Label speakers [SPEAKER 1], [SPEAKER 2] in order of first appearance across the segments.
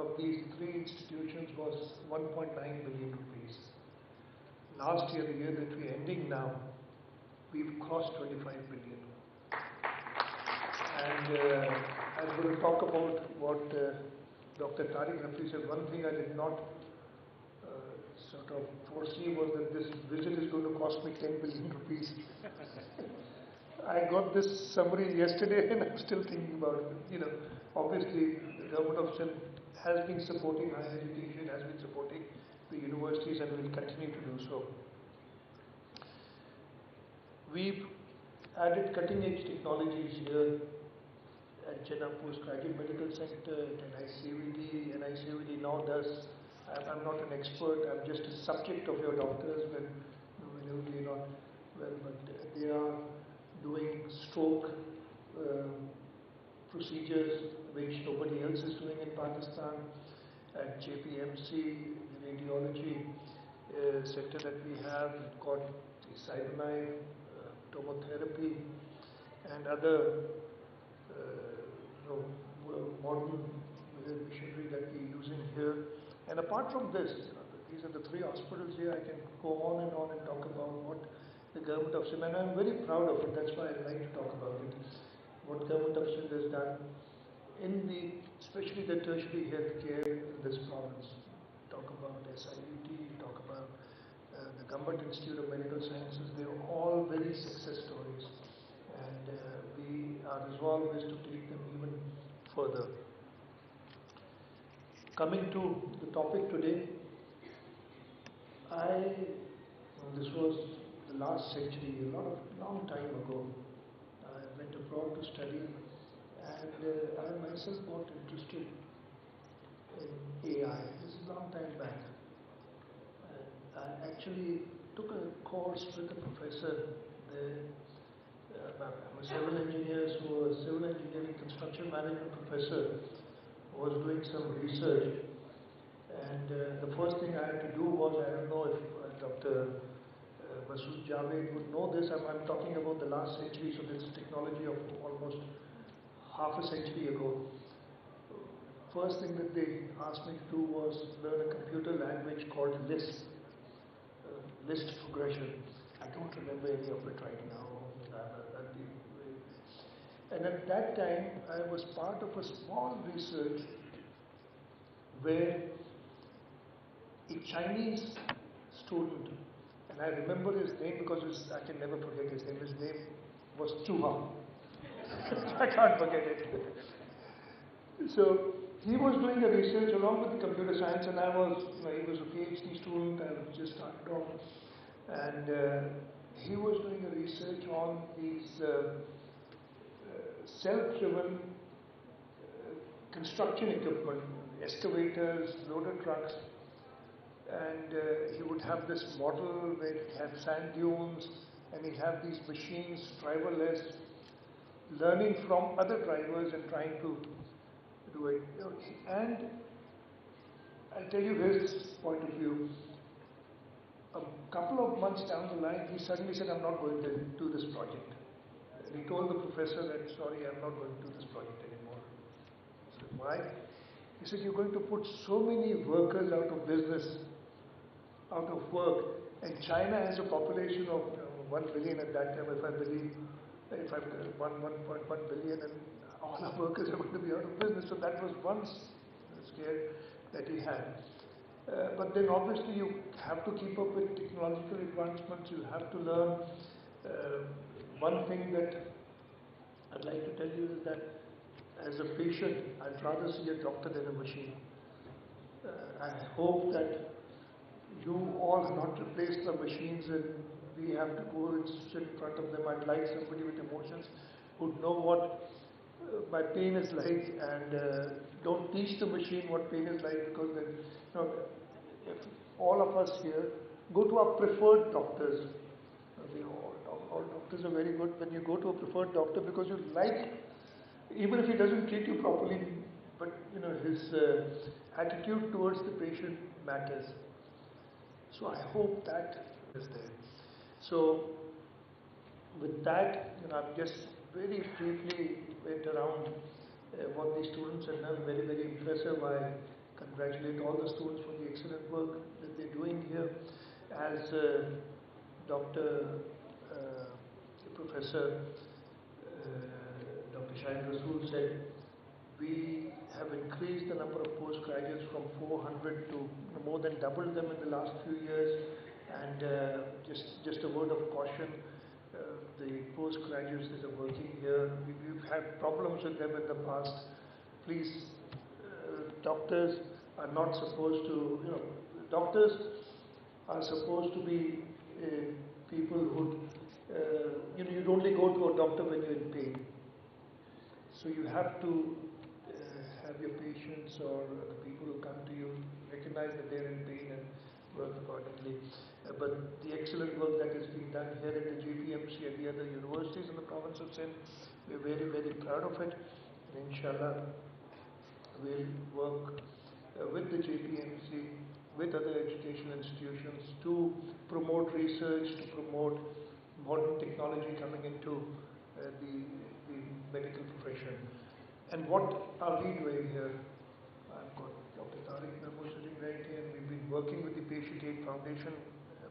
[SPEAKER 1] of these three institutions was 1.9 billion rupees. Last year, the year that we're ending now, we've crossed 25 billion. And I'm going to talk about what Dr. Tariq Rafi said. One thing I did not sort of foresee was that this visit is going to cost me 10 billion rupees. I got this summary yesterday and I'm still thinking about it. You know, obviously the government of Sindh has been supporting higher education, has been supporting the universities and will continue to do so. We've added cutting edge technologies here at Chennai Postgraduate Medical Center, at NICVD. NICVD now does, I'm not an expert, I'm just a subject of your doctors when you're not well, but they are doing stroke procedures which nobody else is doing in Pakistan. At JPMC, the radiology center that we have, we've got the cyberknife, tomotherapy, and other modern machinery that we're using here. And apart from this, these are the three hospitals here. I can go on and talk about what the government of Sindh, and I'm very proud of it, that's why I like to talk about it, what government of Sindh has done in especially the tertiary healthcare in this province. Talk about SIUT, talk about the Government Institute of Medical Sciences. They're all very success stories, and our resolve is to take them even further. Coming to the topic today, this was the last century, long time ago. I went abroad to study, and I myself got interested in AI. This is a long time back. I actually took a course with a professor there. I'm a civil engineer, so a civil engineering construction management professor was doing some research. And the first thing I had to do was, I don't know if Dr. Masood Javed would know this, I'm talking about the last century, so this is technology of almost half a century ago. First thing that they asked me to do was learn a computer language called Lisp, list progression. I don't remember any of it right now. And at that time, I was part of a small research where a Chinese student, and I remember his name because I can never forget his name. His name was Chuha. I can't forget it. So he was doing the research along with the computer science, and he was a PhD student. I was just started off, and he was doing a research on these self-driven construction equipment, excavators, loader trucks, and he would have this model where it had sand dunes, and he'd have these machines, driverless, learning from other drivers and trying to do it. And I'll tell you his point of view. A couple of months down the line, he suddenly said, I'm not going to do this project. And he told the professor that, sorry, I'm not going to do this project anymore. I said, why? He said, you're going to put so many workers out of business, out of work. And China has a population of 1 billion at that time, if I believe, 1.1 billion, and all our workers are going to be out of business. So that was one scare that he had. But then obviously you have to keep up with technological advancements, you have to learn. One thing that I'd like to tell you is that as a patient, I'd rather see a doctor than a machine. I hope that you all have not replaced the machines and we have to go and sit in front of them. I'd like somebody with emotions who'd know what my pain is like, and don't teach the machine what pain is like, because then, if all of us here go to our preferred doctors. All doctors are very good when you go to a preferred doctor because you like, even if he doesn't treat you properly, but his attitude towards the patient matters. So I hope that is there. So with that, I've just very briefly went around what the students have done. Very, very impressive. I congratulate all the students for the excellent work that they're doing here. As Dr. Professor Dr. Shah said, we have increased the number of postgraduates from 400 to more than doubled them in the last few years. And just a word of caution, the postgraduates that are working here, we've had problems with them in the past. Please, doctors are not supposed to, doctors are supposed to be people who, you'd only go to a doctor when you're in pain. So you have to have your patients or the people who come to you recognize that they're in pain and work accordingly. But the excellent work that is being done here at the JPMC and the other universities in the province of Sindh, we're very, very proud of it. And inshallah, we'll work with the JPMC, with other educational institutions to promote research, to promote modern technology coming into the medical profession. And what are we doing here? I've got Dr. Tariq Memo sitting right here, and we've been working with the Patient Aid Foundation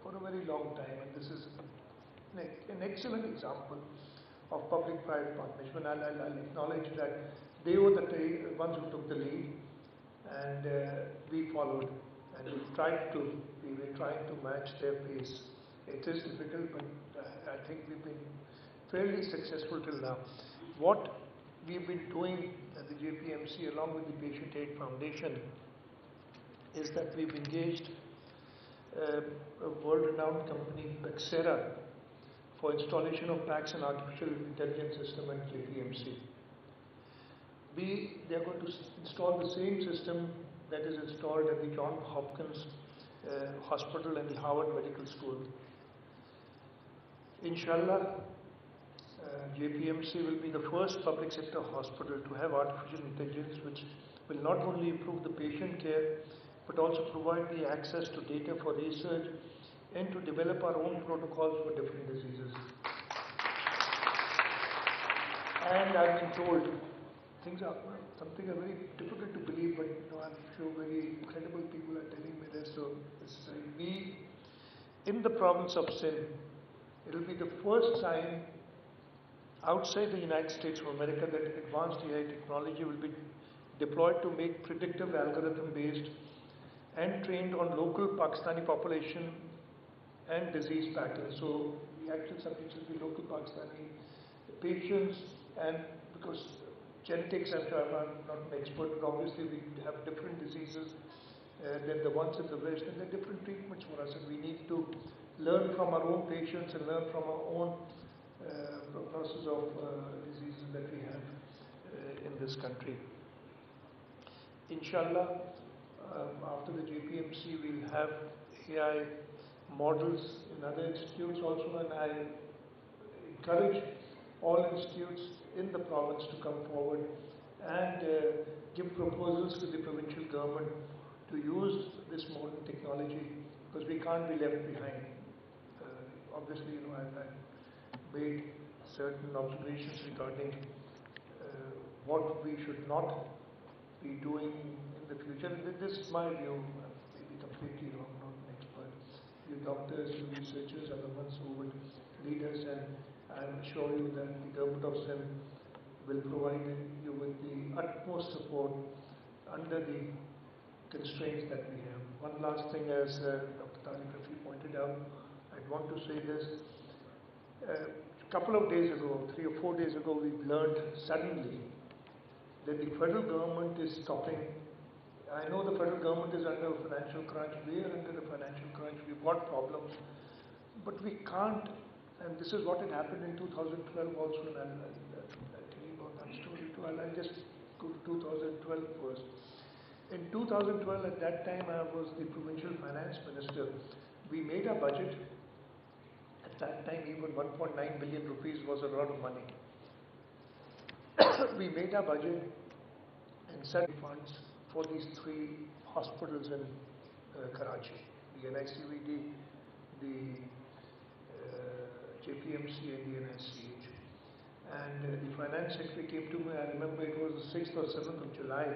[SPEAKER 1] for a very long time, and this is an excellent example of public-private partnership. And I'll acknowledge that they were the ones who took the lead, and we followed, and we were trying to match their pace. It is difficult, but I think we've been fairly successful till now. What we've been doing at the JPMC along with the Patient Aid Foundation is that we've engaged a world-renowned company, Bexera, for installation of PACS and artificial intelligence system at JPMC. They are going to install the same system that is installed at the Johns Hopkins Hospital and the Harvard Medical School. Inshallah, JPMC will be the first public sector hospital to have artificial intelligence, which will not only improve the patient care, but also provide the access to data for research and to develop our own protocols for different diseases. And I've been told, things are very difficult to believe, but I'm sure very credible people are telling me this. So we, in the province of Sindh, it will be the first time outside the United States of America that advanced AI technology will be deployed to make predictive algorithm-based and trained on local Pakistani population and disease patterns. So the actual subjects will be local Pakistani patients, and because genetics, I'm not an expert, but obviously we have different diseases than the ones in the West, and there are different treatments for us, and we need to learn from our own patients and learn from our own process of diseases that we have in this country. Inshallah, after the JPMC, we'll have AI models in other institutes also, and I encourage all institutes in the province to come forward and give proposals to the provincial government to use this modern technology, because we can't be left behind. Obviously, I've made certain observations regarding what we should not be doing in the future. This is my view, maybe completely wrong, not an expert. You doctors, you researchers are the ones who will lead us, and I assure you that the government of Sindh will provide you with the utmost support under the constraints that we have. One last thing, as Dr. Tariq Rafi pointed out, I'd want to say this. A couple of days ago, 3 or 4 days ago, we've learned suddenly that the federal government is stopping. I know the federal government is under a financial crunch. We are under the financial crunch. We've got problems. But we can't, and this is what had happened in 2012 also, and I'll tell you about that story too. I'll just go to 2012 first. In 2012, at that time, I was the provincial finance minister. We made a budget. At that time, even 1.9 billion rupees was a lot of money. We made a budget and set funds for these 3 hospitals in Karachi, the NICVD, the JPMC and the NICH. And the finance secretary came to me, I remember it was the 6th or 7th of July,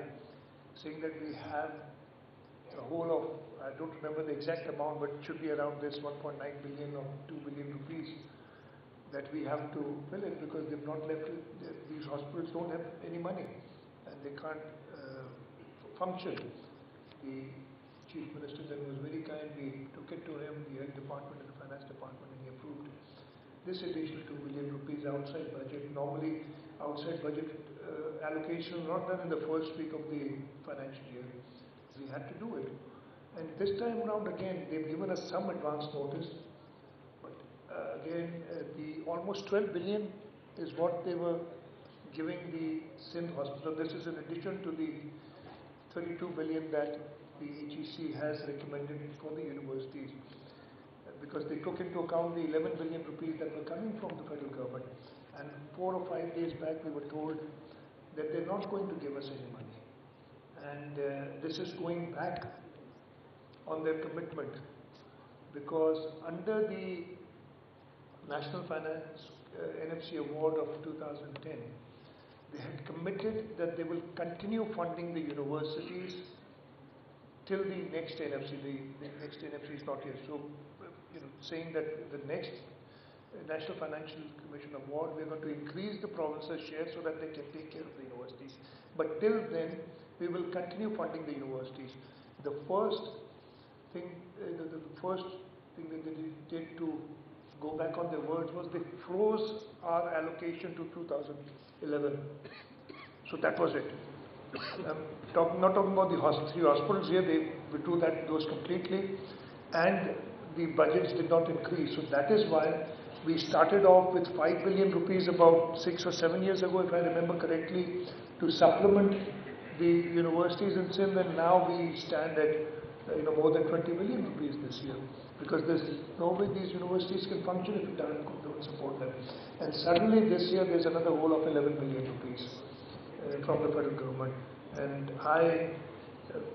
[SPEAKER 1] saying that we have a whole of, I don't remember the exact amount, but it should be around this 1.9 billion or 2 billion rupees that we have to fill it, because they've not left it, these hospitals don't have any money and they can't function. The Chief Minister then was very kind. We took it to him, the Health Department and the Finance Department, and he approved this additional 2 billion rupees outside budget. Normally, outside budget allocation not done in the first week of the financial year. We had to do it. And this time around again, they've given us some advance notice. But again, the almost 12 billion is what they were giving the Sindh hospital. This is in addition to the 32 billion that the HEC has recommended for the universities, because they took into account the 11 billion rupees that were coming from the federal government. And 4 or 5 days back we were told that they're not going to give us any money. And this is going back on their commitment, because under the National Finance NFC Award of 2010, they had committed that they will continue funding the universities till the next NFC. The next NFC is not here. So, saying that the next National Financial Commission Award, we're going to increase the province's share so that they can take care of the universities. But till then, we will continue funding the universities. The first thing, that they did to go back on their words was they froze our allocation to 2011. So that was it. Not talking about the 3 hospitals here, they withdrew those completely, and the budgets did not increase. So that is why we started off with 5 billion rupees about 6 or 7 years ago, if I remember correctly, to supplement the universities in Sindh, and now we stand at more than 20 billion rupees this year, because there's no way these universities can function if we don't support them. And suddenly this year there's another hole of 11 billion rupees from the federal government. And I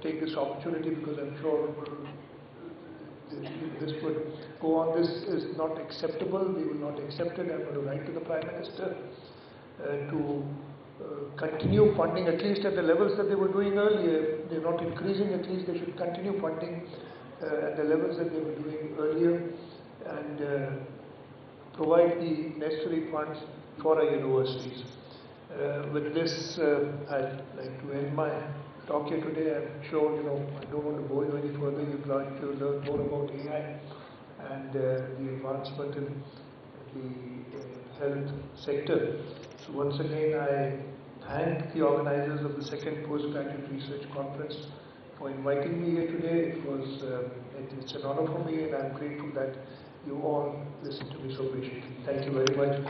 [SPEAKER 1] take this opportunity, because I'm sure this would go on. This is not acceptable. We will not accept it. I'm going to write to the Prime Minister to continue funding, at least at the levels that they were doing earlier. They're not increasing, at least they should continue funding at the levels that they were doing earlier, and provide the necessary funds for our universities. With this, I'd like to end my talk here today. I'm sure, I don't want to bore you any further. You'd like to learn more about AI and the advancement in the health sector. So once again, I thank the organizers of the second postgraduate research conference for inviting me here today. It's an honor for me, and I'm grateful that you all listened to me so patiently. Thank you very much.